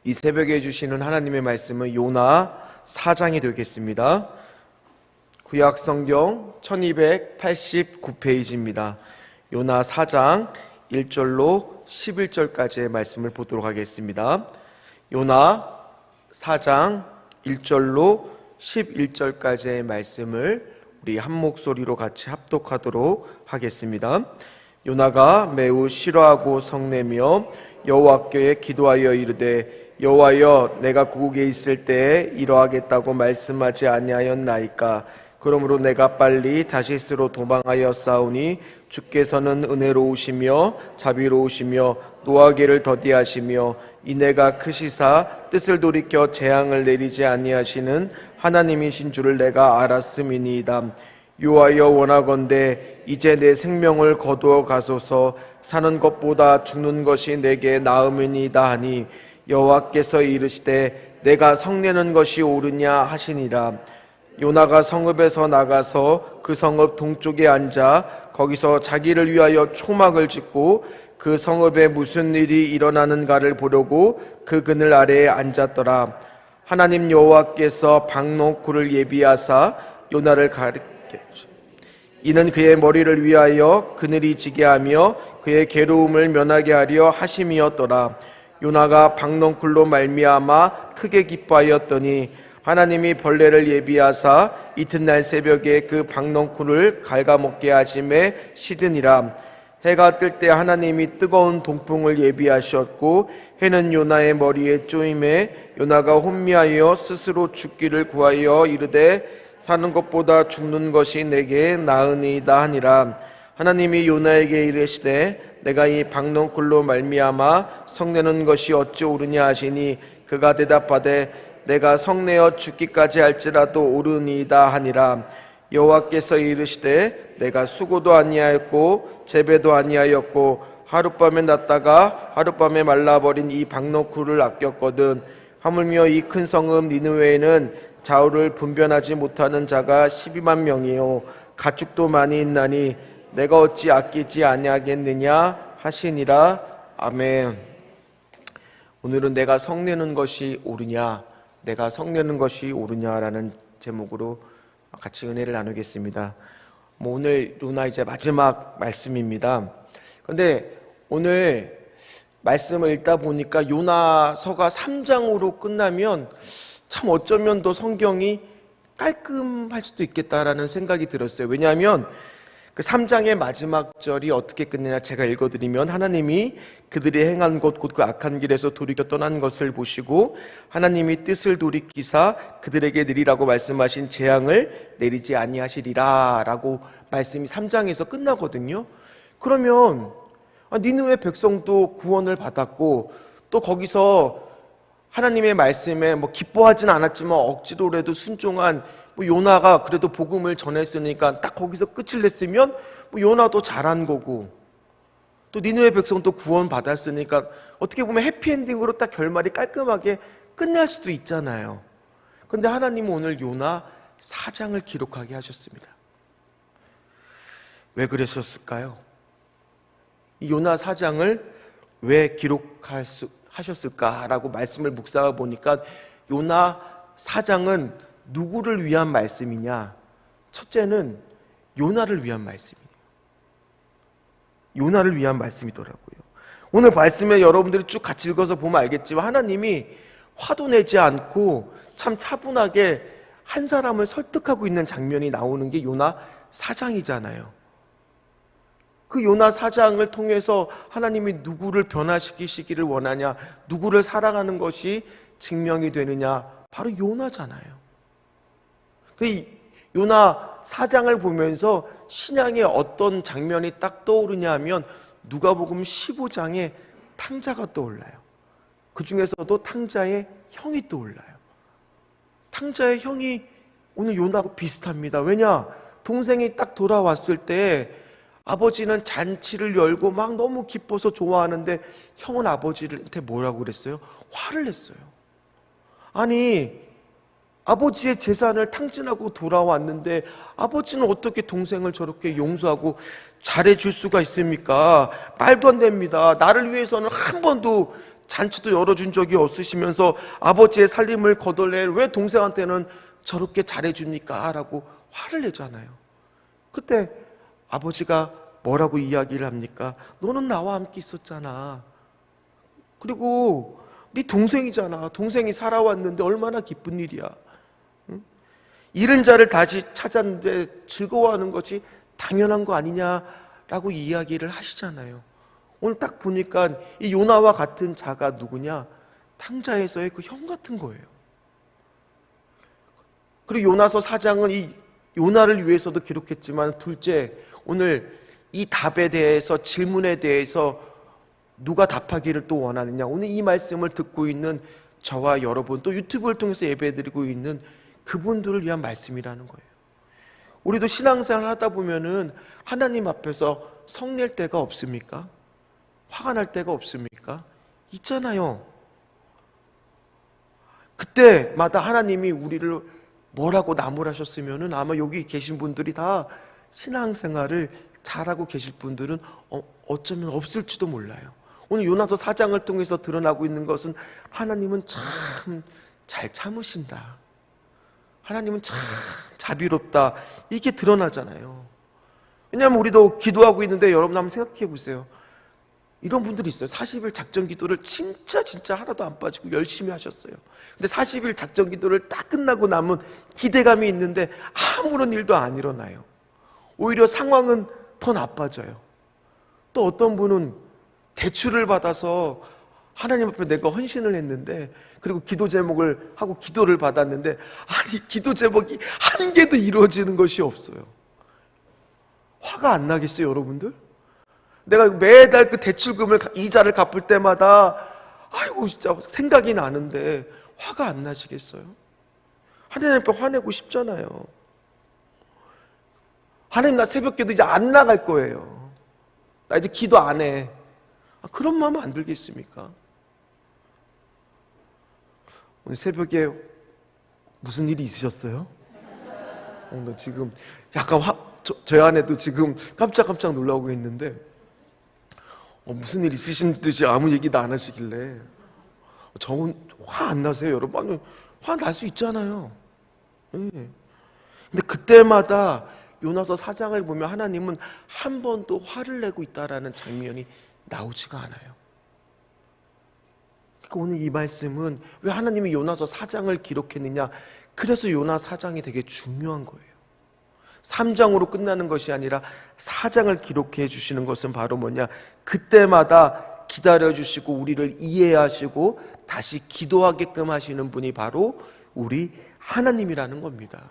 이 새벽에 주시는 하나님의 말씀은 요나 4장이 되겠습니다. 구약 성경 1289페이지입니다. 요나 4장 1절로 11절까지의 말씀을 보도록 하겠습니다. 요나 4장 1절로 11절까지의 말씀을 우리 한 목소리로 같이 합독하도록 하겠습니다. 요나가 매우 싫어하고 성내며 여호와께 기도하여 이르되 여호와여, 내가 고국에 있을 때에 이러하겠다고 말씀하지 아니하였나이까? 그러므로 내가 빨리 다시스로 도망하여 싸우니 주께서는 은혜로우시며 자비로우시며 노하기를 더디하시며 이내가 크시사 뜻을 돌이켜 재앙을 내리지 아니하시는 하나님이신 줄을 내가 알았음이니이다. 여호와여, 원하건대 이제 내 생명을 거두어 가소서. 사는 것보다 죽는 것이 내게 나음이니이다 하니 여호와께서 이르시되 내가 성내는 것이 옳으냐 하시니라. 요나가 성읍에서 나가서 그 성읍 동쪽에 앉아 거기서 자기를 위하여 초막을 짓고 그 성읍에 무슨 일이 일어나는가를 보려고 그 그늘 아래에 앉았더라. 하나님 여호와께서 박노쿨을 예비하사 요나를 가리켜 이는 그의 머리를 위하여 그늘이 지게 하며 그의 괴로움을 면하게 하려 하심이었더라. 요나가 박넝쿨로 말미암아 크게 기뻐하였더니 하나님이 벌레를 예비하사 이튿날 새벽에 그 박넝쿨을 갉아먹게 하심에 시드니라. 해가 뜰 때 하나님이 뜨거운 동풍을 예비하셨고 해는 요나의 머리에 쪼임에 요나가 혼미하여 스스로 죽기를 구하여 이르되 사는 것보다 죽는 것이 내게 나으니이다 하니라. 하나님이 요나에게 이르시되 내가 이 박넝쿨로 말미암아 성내는 것이 어찌 옳으냐 하시니 그가 대답하되 내가 성내어 죽기까지 할지라도 옳으니이다 하니라. 여호와께서 이르시되 내가 수고도 아니하였고 재배도 아니하였고 하룻밤에 났다가 하룻밤에 말라버린 이 박넝쿨을 아꼈거든. 하물며 이 큰 성읍 니느웨에는 좌우를 분별하지 못하는 자가 12만 명이요 가축도 많이 있나니 내가 어찌 아끼지 아니하겠느냐 하시니라. 아멘. 오늘은 내가 성내는 것이 옳으냐, 내가 성내는 것이 옳으냐라는 제목으로 같이 은혜를 나누겠습니다. 오늘 요나 이제 마지막 말씀입니다. 그런데 오늘 말씀을 읽다 보니까 요나서가 3장으로 끝나면 참 어쩌면 더 성경이 깔끔할 수도 있겠다라는 생각이 들었어요. 왜냐하면 그 3장의 마지막 절이 어떻게 끝내냐, 제가 읽어드리면 하나님이 그들이 행한 것 곧 그 악한 길에서 돌이켜 떠난 것을 보시고 하나님이 뜻을 돌이키사 그들에게 내리라고 말씀하신 재앙을 내리지 아니하시리라 라고 말씀이 3장에서 끝나거든요. 그러면 니느웨 백성도 구원을 받았고 또 거기서 하나님의 말씀에 기뻐하진 않았지만 억지로라도 순종한 요나가 그래도 복음을 전했으니까 딱 거기서 끝을 냈으면 요나도 잘한 거고 또 니느웨 백성도 구원 받았으니까 어떻게 보면 해피엔딩으로 딱 결말이 깔끔하게 끝날 수도 있잖아요. 그런데 하나님은 오늘 요나 4장을 기록하게 하셨습니다. 왜 그러셨을까요? 이 요나 4장을 왜 기록하셨을까라고 말씀을 묵상해 보니까 요나 4장은 누구를 위한 말씀이냐? 첫째는 요나를 위한 말씀이에요. 요나를 위한 말씀이더라고요. 오늘 말씀에 여러분들이 쭉 같이 읽어서 보면 알겠지만 하나님이 화도 내지 않고 참 차분하게 한 사람을 설득하고 있는 장면이 나오는 게 요나 4장이잖아요. 그 요나 4장을 통해서 하나님이 누구를 변화시키시기를 원하냐, 누구를 사랑하는 것이 증명이 되느냐, 바로 요나잖아요. 요나 4장을 보면서 신앙의 어떤 장면이 딱 떠오르냐 하면 누가복음 15장에 탕자가 떠올라요. 그 중에서도 탕자의 형이 떠올라요. 탕자의 형이 오늘 요나하고 비슷합니다. 왜냐? 동생이 딱 돌아왔을 때 아버지는 잔치를 열고 막 너무 기뻐서 좋아하는데 형은 아버지한테 뭐라고 그랬어요? 화를 냈어요. 아니, 아버지의 재산을 탕진하고 돌아왔는데 아버지는 어떻게 동생을 저렇게 용서하고 잘해줄 수가 있습니까? 말도 안 됩니다. 나를 위해서는 한 번도 잔치도 열어준 적이 없으시면서 아버지의 살림을 거덜낼 왜 동생한테는 저렇게 잘해줍니까? 라고 화를 내잖아요. 그때 아버지가 뭐라고 이야기를 합니까? 너는 나와 함께 있었잖아. 그리고 네 동생이잖아. 동생이 살아왔는데 얼마나 기쁜 일이야. 응? 잃은 자를 다시 찾았는데 즐거워하는 것이 당연한 거 아니냐라고 이야기를 하시잖아요. 오늘 딱 보니까 이 요나와 같은 자가 누구냐? 탕자에서의 그 형 같은 거예요. 그리고 요나서 4장은 이 요나를 위해서도 기록했지만, 둘째, 오늘 이 답에 대해서, 질문에 대해서 누가 답하기를 또 원하느냐? 오늘 이 말씀을 듣고 있는 저와 여러분, 또 유튜브를 통해서 예배드리고 있는 그분들을 위한 말씀이라는 거예요. 우리도 신앙생활 하다 보면은 하나님 앞에서 성낼 때가 없습니까? 화가 날 때가 없습니까? 있잖아요. 그때마다 하나님이 우리를 뭐라고 나무라셨으면은 아마 여기 계신 분들이 다 신앙생활을 잘하고 계실 분들은 어쩌면 없을지도 몰라요. 오늘 요나서 4장을 통해서 드러나고 있는 것은 하나님은 참 잘 참으신다. 하나님은 참 자비롭다. 이게 드러나잖아요. 왜냐하면 우리도 기도하고 있는데 여러분 한번 생각해 보세요. 이런 분들이 있어요. 40일 작전 기도를 진짜 하나도 안 빠지고 열심히 하셨어요. 근데 40일 작전 기도를 딱 끝나고 남은 기대감이 있는데 아무런 일도 안 일어나요. 오히려 상황은 더 나빠져요. 또 어떤 분은 대출을 받아서 하나님 앞에 내가 헌신을 했는데, 그리고 기도 제목을 하고 기도를 받았는데, 아니 기도 제목이 한 개도 이루어지는 것이 없어요. 화가 안 나겠어요, 여러분들? 내가 매달 그 대출금을, 이자를 갚을 때마다 아이고 진짜 생각이 나는데 화가 안 나시겠어요? 하나님 앞에 화내고 싶잖아요. 하나님, 나 새벽기도 이제 안 나갈 거예요. 나 이제 기도 안 해. 그런 마음 안 들겠습니까? 오늘 새벽에 무슨 일이 있으셨어요? 나 지금 약간 저희 아내도 지금 깜짝깜짝 놀라고 있는데, 무슨 일 있으신 듯이 아무 얘기도 안 하시길래. 저는 화 안 나세요, 여러분? 화 날 수 있잖아요. 근데 그때마다 요나서 4장을 보면 하나님은 한 번도 화를 내고 있다라는 장면이 나오지가 않아요. 그러니까 오늘 이 말씀은 왜 하나님이 요나서 4장을 기록했느냐? 그래서 요나 4장이 되게 중요한 거예요. 3장으로 끝나는 것이 아니라 4장을 기록해 주시는 것은 바로 뭐냐? 그때마다 기다려주시고 우리를 이해하시고 다시 기도하게끔 하시는 분이 바로 우리 하나님이라는 겁니다.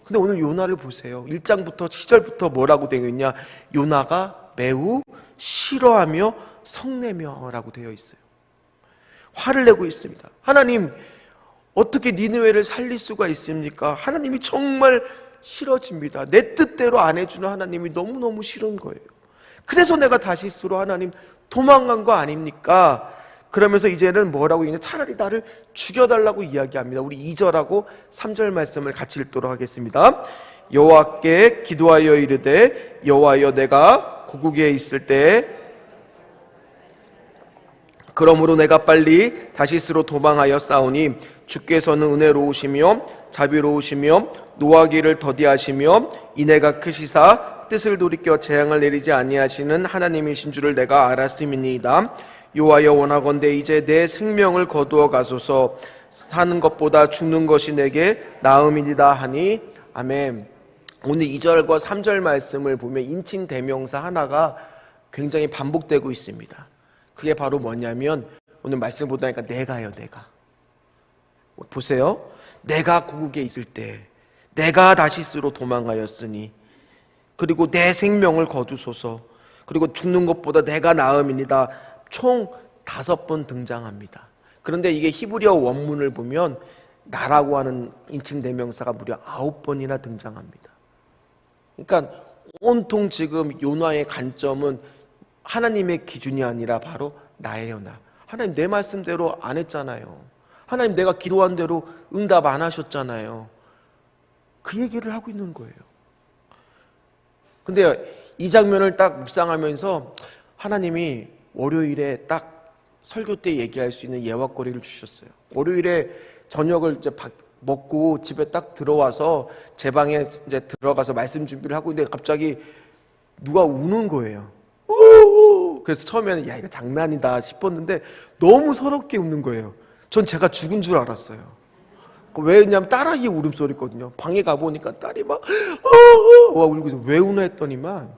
근데 오늘 요나를 보세요. 1장부터 7절부터 뭐라고 되어 있냐? 요나가 매우 싫어하며 성내며 라고 되어 있어요. 화를 내고 있습니다. 하나님, 어떻게 니느웨를 살릴 수가 있습니까? 하나님이 정말 싫어집니다. 내 뜻대로 안 해주는 하나님이 너무너무 싫은 거예요. 그래서 내가 다시스로 하나님 도망간 거 아닙니까? 그러면서 이제는 뭐라고 얘기하냐? 차라리 나를 죽여달라고 이야기합니다. 우리 2절하고 3절 말씀을 같이 읽도록 하겠습니다. 여호와께 기도하여 이르되, 여호와여, 내가 고국에 있을 때 그러므로 내가 빨리 다시스로 도망하여 싸우니 주께서는 은혜로우시며 자비로우시며 노하기를 더디하시며 인애가 크시사 뜻을 돌이켜 재앙을 내리지 아니하시는 하나님이신 줄을 내가 알았음이니이다. 여호와여, 원하건대 이제 내 생명을 거두어 가소서. 사는 것보다 죽는 것이 내게 나음이니이다 하니. 아멘. 오늘 2절과 3절 말씀을 보면 인칭 대명사 하나가 굉장히 반복되고 있습니다. 그게 바로 뭐냐면, 오늘 말씀을 보다 보니까 내가요, 내가. 보세요. 내가 고국에 있을 때 내가 다시스로 도망하였으니, 그리고 내 생명을 거두소서, 그리고 죽는 것보다 내가 나음이니이다. 총 5번 등장합니다. 그런데 이게 히브리어 원문을 보면 나라고 하는 인칭 대명사가 무려 9번이나 등장합니다. 그러니까 온통 지금 요나의 관점은 하나님의 기준이 아니라 바로 나예요, 나. 하나님, 내 말씀대로 안 했잖아요. 하나님, 내가 기도한 대로 응답 안 하셨잖아요. 그 얘기를 하고 있는 거예요. 근데 이 장면을 딱 묵상하면서 하나님이 월요일에 딱 설교 때 얘기할 수 있는 예화거리를 주셨어요. 월요일에 저녁을 이제 먹고 집에 딱 들어와서 제 방에 이제 들어가서 말씀 준비를 하고 있는데 갑자기 누가 우는 거예요. 그래서 처음에는 야 이거 장난이다 싶었는데 너무 서럽게 웃는 거예요. 전 제가 죽은 줄 알았어요. 왜냐면 딸아기 울음소리거든요. 방에 가보니까 딸이 막 울고 있어. 왜 우나 했더니만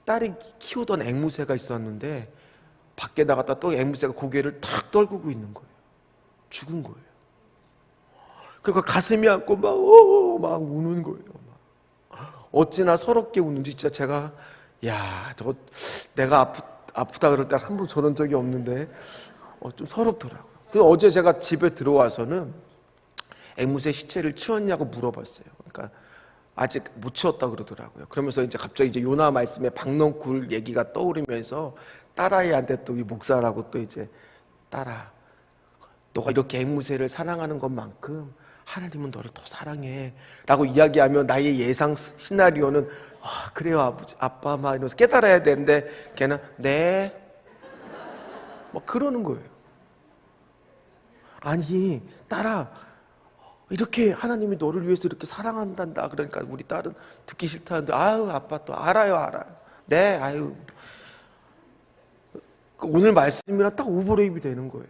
딸이 키우던 앵무새가 있었는데 밖에 나갔다 또 앵무새가 고개를 탁 떨구고 있는 거예요. 죽은 거예요. 그러니까 가슴이 안고 막 우는 거예요. 어찌나 서럽게 우는지 진짜 제가 저거 내가 아프다 그럴 때 한 번 저런 적이 없는데 좀 서럽더라고요. 그래서 어제 제가 집에 들어와서는 앵무새 시체를 치웠냐고 물어봤어요. 그러니까 아직 못 치웠다 그러더라고요. 그러면서 이제 갑자기 이제 요나 말씀에 박넝쿨 얘기가 떠오르면서 딸아이한테 또 이 목사라고 또 이제 딸아, 너가 이렇게 앵무새를 사랑하는 것만큼 하나님은 너를 더 사랑해 라고 이야기하면 나의 예상 시나리오는 그래요 아버지 아빠 막 이러면서 깨달아야 되는데 걔는 네 막 그러는 거예요. 아니 딸아 이렇게 하나님이 너를 위해서 이렇게 사랑한단다. 그러니까 우리 딸은 듣기 싫다는데 아유 아빠 또 알아요 네 아유. 오늘 말씀이랑 딱 오버랩이 되는 거예요.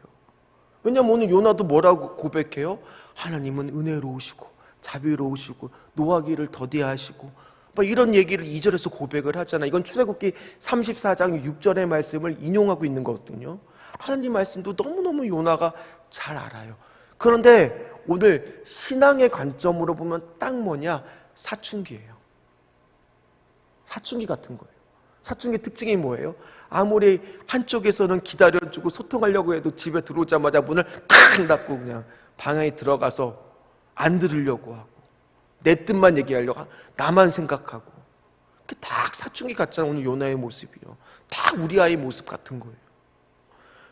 왜냐면 오늘 요나도 뭐라고 고백해요? 하나님은 은혜로우시고 자비로우시고 노하기를 더디하시고 막 이런 얘기를 2절에서 고백을 하잖아요. 이건 출애굽기 34장 6절의 말씀을 인용하고 있는 거거든요. 하나님 말씀도 너무너무 요나가 잘 알아요. 그런데 오늘 신앙의 관점으로 보면 딱 뭐냐? 사춘기예요. 사춘기 같은 거예요. 사춘기 특징이 뭐예요? 아무리 한쪽에서는 기다려주고 소통하려고 해도 집에 들어오자마자 문을 탁 닫고 그냥 방에 들어가서 안 들으려고 하고 내 뜻만 얘기하려고 하고 나만 생각하고 딱 사춘기 같잖아요. 오늘 요나의 모습이요. 다 우리 아이의 모습 같은 거예요.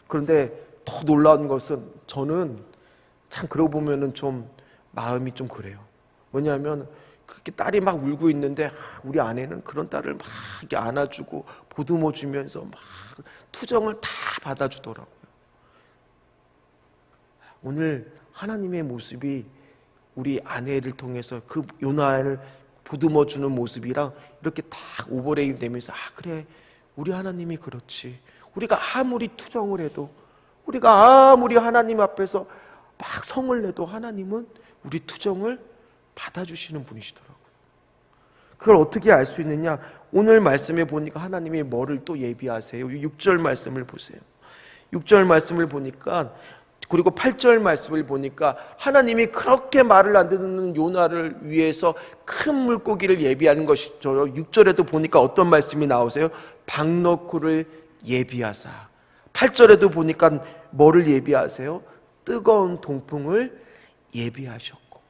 그런데 더 놀라운 것은 저는 참 그러고 보면은 좀 마음이 좀 그래요. 뭐냐면 그렇게 딸이 막 울고 있는데 우리 아내는 그런 딸을 막 이렇게 안아주고 보듬어 주면서 막 투정을 다 받아주더라고요. 오늘 하나님의 모습이 우리 아내를 통해서 그 요나를 보듬어 주는 모습이랑 이렇게 딱 오버레이 되면서 그래 우리 하나님이 그렇지. 우리가 아무리 투정을 해도 우리가 아무리 하나님 앞에서 막 성을 내도 하나님은 우리 투정을 받아주시는 분이시더라고요. 그걸 어떻게 알 수 있느냐? 오늘 말씀에 보니까 하나님이 뭐를 또 예비하세요? 6절 말씀을 보세요. 6절 말씀을 보니까 그리고 8절 말씀을 보니까 하나님이 그렇게 말을 안 듣는 요나를 위해서 큰 물고기를 예비하는 것이죠. 6절에도 보니까 어떤 말씀이 나오세요? 박너쿨을 예비하사. 8절에도 보니까 뭐를 예비하세요? 뜨거운 동풍을 예비하셨고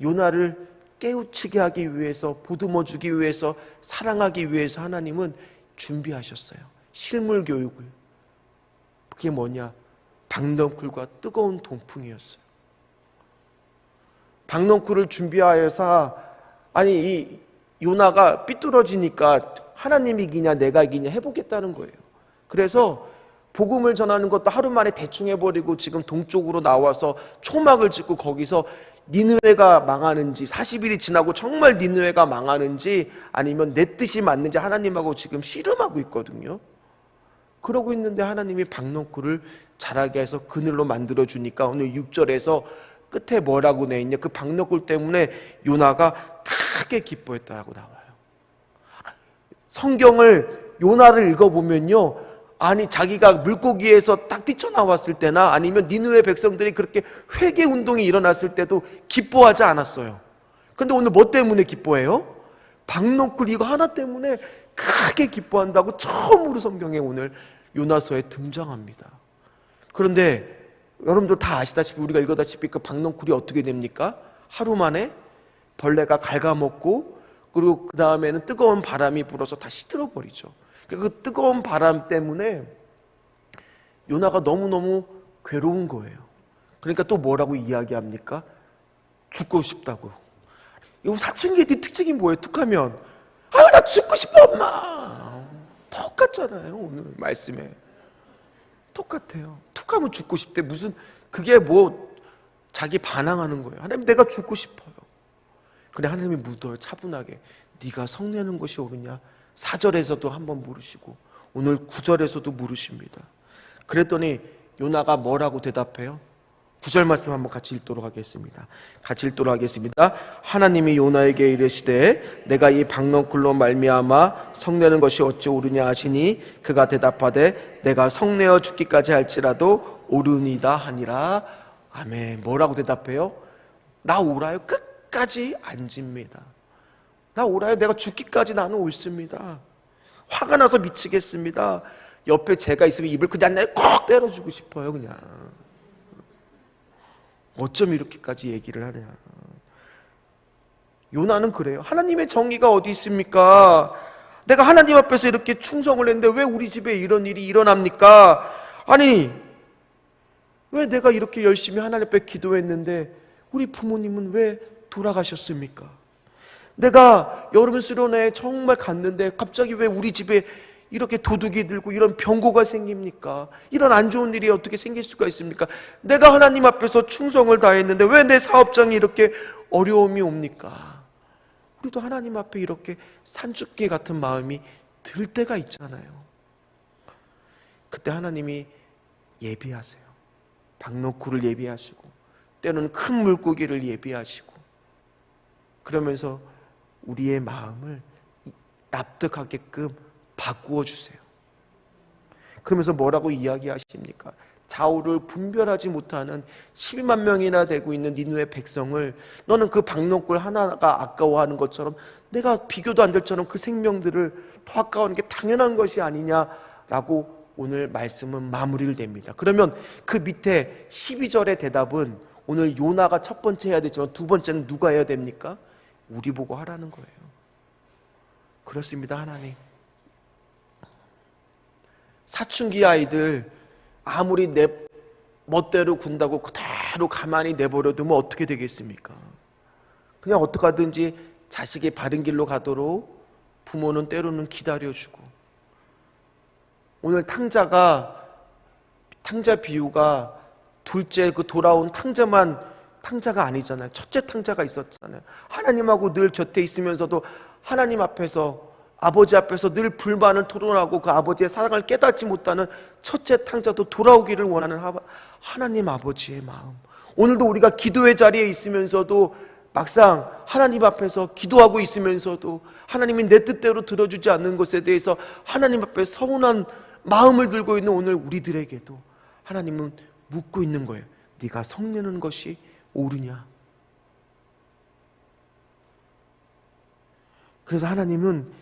요나를 깨우치게 하기 위해서 보듬어 주기 위해서 사랑하기 위해서 하나님은 준비하셨어요. 실물 교육을. 그게 뭐냐? 박넝쿨과 뜨거운 동풍이었어요. 박넝쿨을 준비하여서 이 요나가 삐뚤어지니까 하나님이 이기냐 내가 이기냐 해보겠다는 거예요. 그래서 복음을 전하는 것도 하루 만에 대충 해버리고 지금 동쪽으로 나와서 초막을 짓고 거기서 니느웨가 망하는지 40일이 지나고 정말 니느웨가 망하는지 아니면 내 뜻이 맞는지 하나님하고 지금 씨름하고 있거든요. 그러고 있는데 하나님이 박넝쿨을 자라게 해서 그늘로 만들어주니까 오늘 6절에서 끝에 뭐라고 내 있냐? 그 박넝쿨 때문에 요나가 크게 기뻐했다고 나와요. 성경을 요나를 읽어보면요, 자기가 물고기에서 딱 뛰쳐나왔을 때나 아니면 니느웨 백성들이 그렇게 회개 운동이 일어났을 때도 기뻐하지 않았어요. 근데 오늘 뭐 때문에 기뻐해요? 박넝쿨 이거 하나 때문에 크게 기뻐한다고 처음으로 성경에 오늘 요나서에 등장합니다. 그런데 여러분들 다 아시다시피 우리가 읽어다시피 그 박넝쿨이 어떻게 됩니까? 하루 만에 벌레가 갉아먹고 그리고 그 다음에는 뜨거운 바람이 불어서 다 시들어버리죠. 그 뜨거운 바람 때문에 요나가 너무너무 괴로운 거예요. 그러니까 또 뭐라고 이야기합니까? 죽고 싶다고. 이 사춘기의 특징이 뭐예요? 툭하면 나 죽고 싶어 엄마. 똑같잖아요 오늘 말씀에. 똑같아요. 툭 하면 죽고 싶대. 무슨 그게 뭐 자기 반항하는 거예요. 하나님 내가 죽고 싶어요. 근데 하나님이 묻어요. 차분하게. 네가 성내는 것이 옳으냐? 4절에서도 한번 물으시고 오늘 9절에서도 물으십니다. 그랬더니 요나가 뭐라고 대답해요? 9절 말씀 한번 같이 읽도록 하겠습니다. 같이 읽도록 하겠습니다. 하나님이 요나에게 이르시되 내가 이 박넝쿨로 말미암아 성내는 것이 어찌 옳으냐 하시니 그가 대답하되 내가 성내어 죽기까지 할지라도 옳으니이다 하니라. 아멘. 뭐라고 대답해요? 나 옳아요. 끝까지 안 집니다. 나 옳아요. 내가 죽기까지 나는 옳습니다. 화가 나서 미치겠습니다. 옆에 제가 있으면 입을 그냥 꼭 때려주고 싶어요. 그냥 어쩜 이렇게까지 얘기를 하냐. 요나는 그래요. 하나님의 정의가 어디 있습니까? 내가 하나님 앞에서 이렇게 충성을 했는데 왜 우리 집에 이런 일이 일어납니까? 아니 왜 내가 이렇게 열심히 하나님 앞에 기도했는데 우리 부모님은 왜 돌아가셨습니까? 내가 여름 수련회에 정말 갔는데 갑자기 왜 우리 집에 이렇게 도둑이 들고 이런 병고가 생깁니까? 이런 안 좋은 일이 어떻게 생길 수가 있습니까? 내가 하나님 앞에서 충성을 다했는데 왜 내 사업장이 이렇게 어려움이 옵니까? 우리도 하나님 앞에 이렇게 산죽기 같은 마음이 들 때가 있잖아요. 그때 하나님이 예비하세요. 박노쿨을 예비하시고 때로는 큰 물고기를 예비하시고 그러면서 우리의 마음을 납득하게끔 바꾸어 주세요. 그러면서 뭐라고 이야기하십니까? 좌우를 분별하지 못하는 12만 명이나 되고 있는 니느웨 백성을 너는 그 박농골 하나가 아까워하는 것처럼 내가 비교도 안 될 처럼 그 생명들을 더 아까워하는 게 당연한 것이 아니냐라고 오늘 말씀은 마무리를 됩니다. 그러면 그 밑에 12절의 대답은 오늘 요나가 첫 번째 해야 되지만 두 번째는 누가 해야 됩니까? 우리 보고 하라는 거예요. 그렇습니다. 하나님, 사춘기 아이들 아무리 내 멋대로 군다고 그대로 가만히 내버려 두면 어떻게 되겠습니까? 그냥 어떻게 하든지 자식이 바른 길로 가도록 부모는 때로는 기다려주고, 오늘 탕자 비유가 둘째 그 돌아온 탕자가 아니잖아요. 첫째 탕자가 있었잖아요. 하나님하고 늘 곁에 있으면서도 하나님 앞에서, 아버지 앞에서 늘 불만을 토론하고 그 아버지의 사랑을 깨닫지 못하는 첫째 탕자도 돌아오기를 원하는 하나님 아버지의 마음. 오늘도 우리가 기도의 자리에 있으면서도 막상 하나님 앞에서 기도하고 있으면서도 하나님이 내 뜻대로 들어주지 않는 것에 대해서 하나님 앞에 서운한 마음을 들고 있는 오늘 우리들에게도 하나님은 묻고 있는 거예요. 네가 성내는 것이 옳으냐? 그래서 하나님은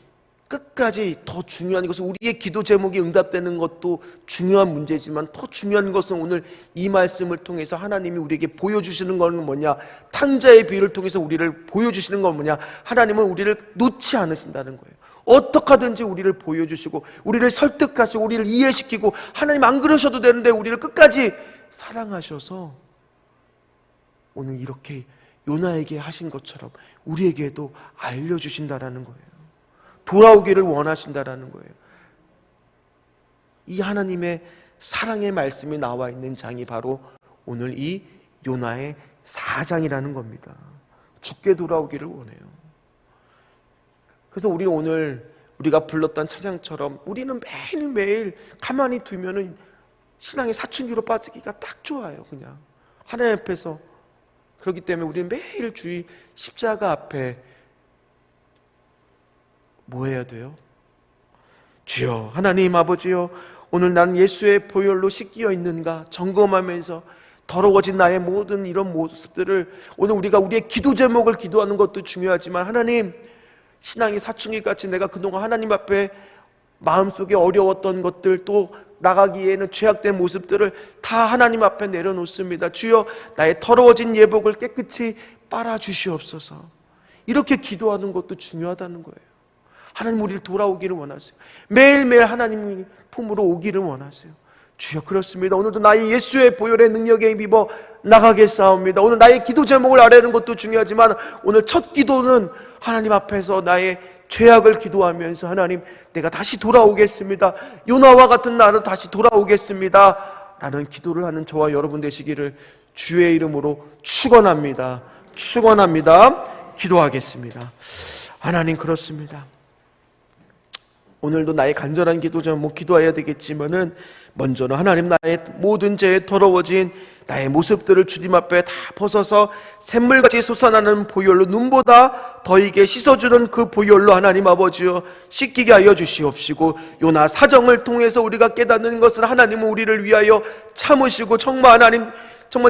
끝까지 더 중요한 것은, 우리의 기도 제목이 응답되는 것도 중요한 문제지만 더 중요한 것은 오늘 이 말씀을 통해서 하나님이 우리에게 보여주시는 것은 뭐냐? 탕자의 비유를 통해서 우리를 보여주시는 건 뭐냐? 하나님은 우리를 놓지 않으신다는 거예요. 어떻게 하든지 우리를 보여주시고 우리를 설득하시고 우리를 이해시키고, 하나님 안 그러셔도 되는데 우리를 끝까지 사랑하셔서 오늘 이렇게 요나에게 하신 것처럼 우리에게도 알려주신다라는 거예요. 돌아오기를 원하신다라는 거예요. 이 하나님의 사랑의 말씀이 나와 있는 장이 바로 오늘 이 요나의 4장이라는 겁니다. 죽게 돌아오기를 원해요. 그래서 우리는 오늘 우리가 불렀던 찬양처럼 우리는 매일매일 가만히 두면은 신앙의 사춘기로 빠지기가 딱 좋아요. 그냥 하나님 앞에서. 그렇기 때문에 우리는 매일 주의 십자가 앞에 뭐 해야 돼요? 주여, 하나님 아버지여, 오늘 나는 예수의 보혈로 씻기어 있는가 점검하면서 더러워진 나의 모든 이런 모습들을, 오늘 우리가 우리의 기도 제목을 기도하는 것도 중요하지만, 하나님, 신앙의 사춘기같이 내가 그동안 하나님 앞에 마음속에 어려웠던 것들, 또 나가기에는 죄악된 모습들을 다 하나님 앞에 내려놓습니다. 주여, 나의 더러워진 예복을 깨끗이 빨아주시옵소서. 이렇게 기도하는 것도 중요하다는 거예요. 하나님 우리를 돌아오기를 원하세요. 매일매일 하나님 품으로 오기를 원하세요. 주여, 그렇습니다. 오늘도 나의 예수의 보혈의 능력에 힘입어 나가겠사옵니다. 오늘 나의 기도 제목을 아뢰는 것도 중요하지만 오늘 첫 기도는 하나님 앞에서 나의 죄악을 기도하면서 하나님 내가 다시 돌아오겠습니다, 요나와 같은 나로 다시 돌아오겠습니다 라는 기도를 하는 저와 여러분 되시기를 주의 이름으로 축원합니다. 기도하겠습니다. 하나님, 그렇습니다. 오늘도 나의 간절한 기도 제목 기도해야 되겠지만은 먼저는 하나님, 나의 모든 죄에 더러워진 나의 모습들을 주님 앞에 다 벗어서 샘물같이 솟아나는 보혈로 눈보다 더 익게 씻어주는 그 보혈로 하나님 아버지여 씻기게 하여 주시옵시고, 요나 사정을 통해서 우리가 깨닫는 것은 하나님은 우리를 위하여 참으시고 정말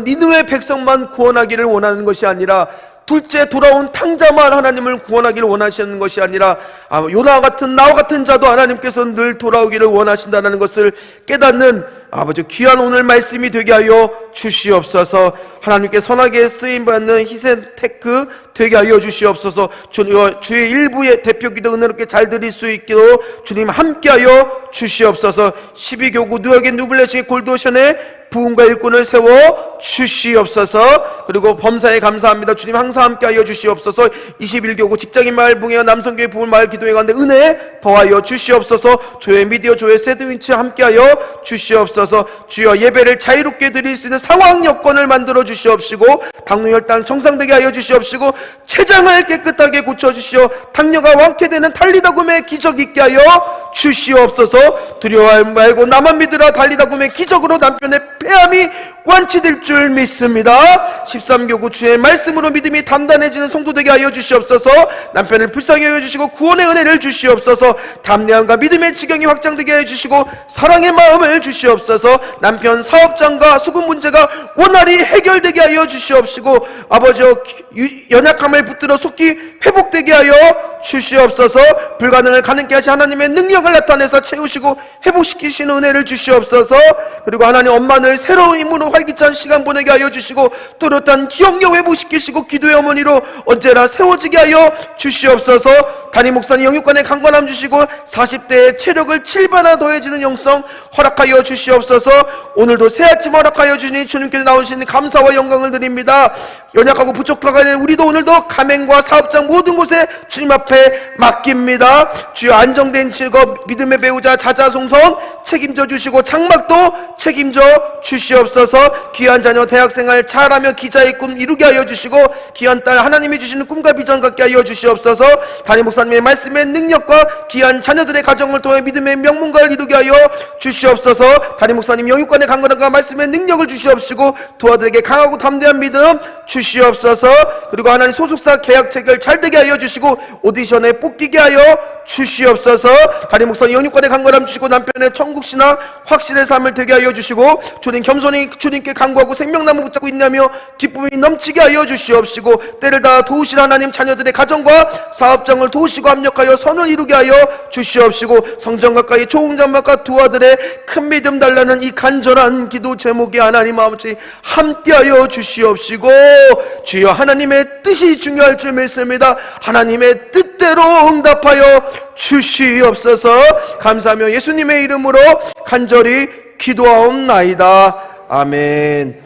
니느웨 백성만 구원하기를 원하는 것이 아니라 둘째 돌아온 탕자만 하나님을 구원하기를 원하시는 것이 아니라 요나와 같은 나와 같은 자도 하나님께서 늘 돌아오기를 원하신다는 것을 깨닫는 아버지 귀한 오늘 말씀이 되게 하여 주시옵소서. 하나님께 선하게 쓰임받는 히센테크 되게 하여 주시옵소서. 주의 일부의 대표기도 은혜롭게 잘 드릴 수 있도록 주님 함께하여 주시옵소서. 12교구 누역의 누블레식의 골드오션에 부흥과 일꾼을 세워 주시옵소서. 그리고 범사에 감사합니다. 주님 항상 함께하여 주시옵소서. 21교구 직장인 마을 붕괴와 남성교회 부흥 마을 기도회 가운데 은혜 더하여 주시옵소서. 조회 미디어 조회 새드윈치 함께하여 주시옵소서. 주여 예배를 자유롭게 드릴 수 있는 상황 여건을 만들어 주시옵시고, 당뇨 혈당 정상되게 하여 주시옵시고, 췌장을 깨끗하게 고쳐주시오. 당뇨가 완쾌되는 달리다굼의 기적 있게 하여 주시옵소서. 두려워하지 말고 나만 믿으라. 달리다굼의 기적으로 남편의 폐암이 완치될 줄 믿습니다. 13교구 주의 말씀으로 믿음이 단단해지는 성도되게 하여 주시옵소서. 남편을 불쌍히 하여 주시고 구원의 은혜를 주시옵소서. 담대함과 믿음의 지경이 확장되게 하여 주시고 사랑의 마음을 주시옵소서. 남편 사업장과 수급 문제가 원활히 해결되게 하여 주시옵시고, 아버지여 연약함을 붙들어 속히 회복되게 하여 주시옵소서. 불가능을 가능케 하시 하나님의 능력을 나타내서 채우시고 회복시키시는 은혜를 주시옵소서. 그리고 하나님, 엄마는 새로운 힘으로 활기찬 시간 보내게 하여 주시고 또렷한 기억력 회복시키시고 기도의 어머니로 언제나 세워지게 하여 주시옵소서. 담임 목사님 영육간에 강건함 주시고 40대의 체력을 7배나 더해지는 영성 허락하여 주시옵소서. 오늘도 새 아침 허락하여 주시니 주님께 나오시는 감사와 영광을 드립니다. 연약하고 부족하게 된 우리도 오늘도 가맹과 사업장 모든 곳에 주님 앞에 맡깁니다. 주여 안정된 직업, 믿음의 배우자 자자송성 책임져 주시고 장막도 책임져 주시옵소서. 귀한 자녀 대학생활 잘하며 기자의 꿈 이루게 하여 주시고, 귀한 딸 하나님이 주시는 꿈과 비전 갖게 하여 주시옵소서. 담임 목사님의 말씀의 능력과 귀한 자녀들의 가정을 통해 믿음의 명문가를 이루게 하여 주시옵소서. 담임 목사님 영육간의 강건함과 말씀의 능력을 주시옵시고 두 아들에게 강하고 담대한 믿음 주시옵소서. 그리고 하나님 소속사 계약 체결 잘 되게 하여 주시고 오디션에 뽑히게 하여 주시옵소서. 담임 목사님 영육간의 강건함 주시고 남편의 천국신앙 확신의 삶을 되게 하여 주시고, 주님 겸손히 주님께 간구하고 생명나무 붙잡고 있냐며 기쁨이 넘치게 하여 주시옵시고, 때를 다 도우실 하나님, 자녀들의 가정과 사업장을 도우시고 합력하여 선을 이루게 하여 주시옵시고, 성전 가까이 조홍장막과 두 아들의 큰 믿음 달라는 이 간절한 기도 제목에 하나님 아버지 함께하여 주시옵시고, 주여 하나님의 뜻이 중요할 줄 믿습니다. 하나님의 뜻대로 응답하여 주시옵소서. 감사하며 예수님의 이름으로 간절히 기도하옵나이다. 아멘.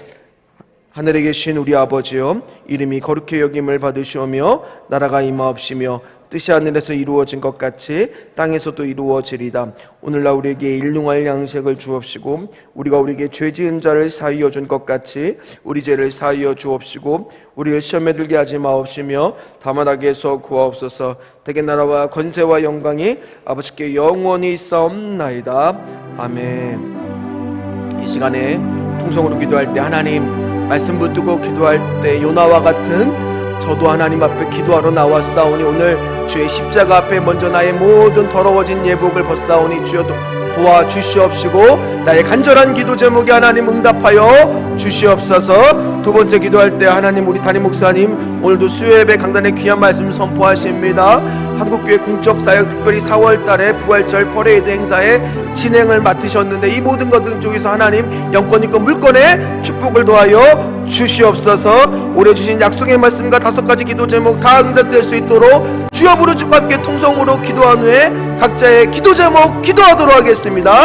하늘에 계신 우리 아버지여, 이름이 거룩히 여김을 받으시오며 나라가 임하옵시며 뜻이 하늘에서 이루어진 것 같이 땅에서도 이루어지리다. 오늘날 우리에게 일용할 양식을 주옵시고, 우리가 우리에게 죄 지은 자를 사하여 준 것 같이 우리 죄를 사하여 주옵시고, 우리를 시험에 들게 하지 마옵시며 다만 악에서 구하옵소서. 대개 나라와 권세와 영광이 아버지께 영원히 있사옵나이다. 아멘. 이 시간에 통성으로 기도할 때, 하나님 말씀 붙들고 기도할 때 요나와 같은 저도 하나님 앞에 기도하러 나왔사오니 오늘 주의 십자가 앞에 먼저 나의 모든 더러워진 예복을 벗사오니 주여 도와주시옵시고, 나의 간절한 기도 제목에 하나님 응답하여 주시옵소서. 두 번째 기도할 때, 하나님 우리 담임 목사님 오늘도 수요예배 강단의 귀한 말씀 선포하십니다. 한국교회 공적사역 특별히 4월달에 부활절 퍼레이드 행사의 진행을 맡으셨는데, 이 모든 것들 중에서 하나님 영권이권 물권의 축복을 더하여 주시옵소서. 올해 주신 약속의 말씀과 5가지 기도 제목 다 응답될 수 있도록 주여 부르짖고 함께 통성으로 기도한 후에 각자의 기도 제목 기도하도록 하겠습니다.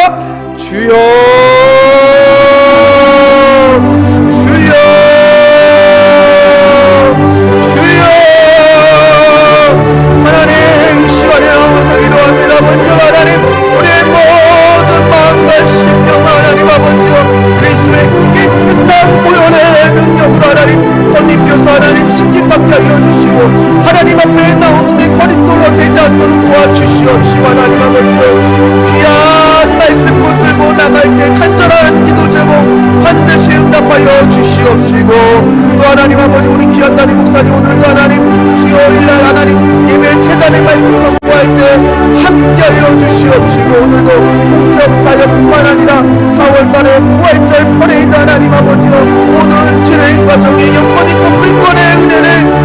주여 주여 주여. 하나님 이 시간에 감사하니 오늘도 하나님 수요일날 하나님 예배 재단의 말씀 선포할 때 함께하여 주시옵시고 오늘도 공적사역뿐만 아니라 4월달에 부활절 퍼레이드 하나님 아버지여 모든 진행 과정에 영권 있고 불권의 은혜를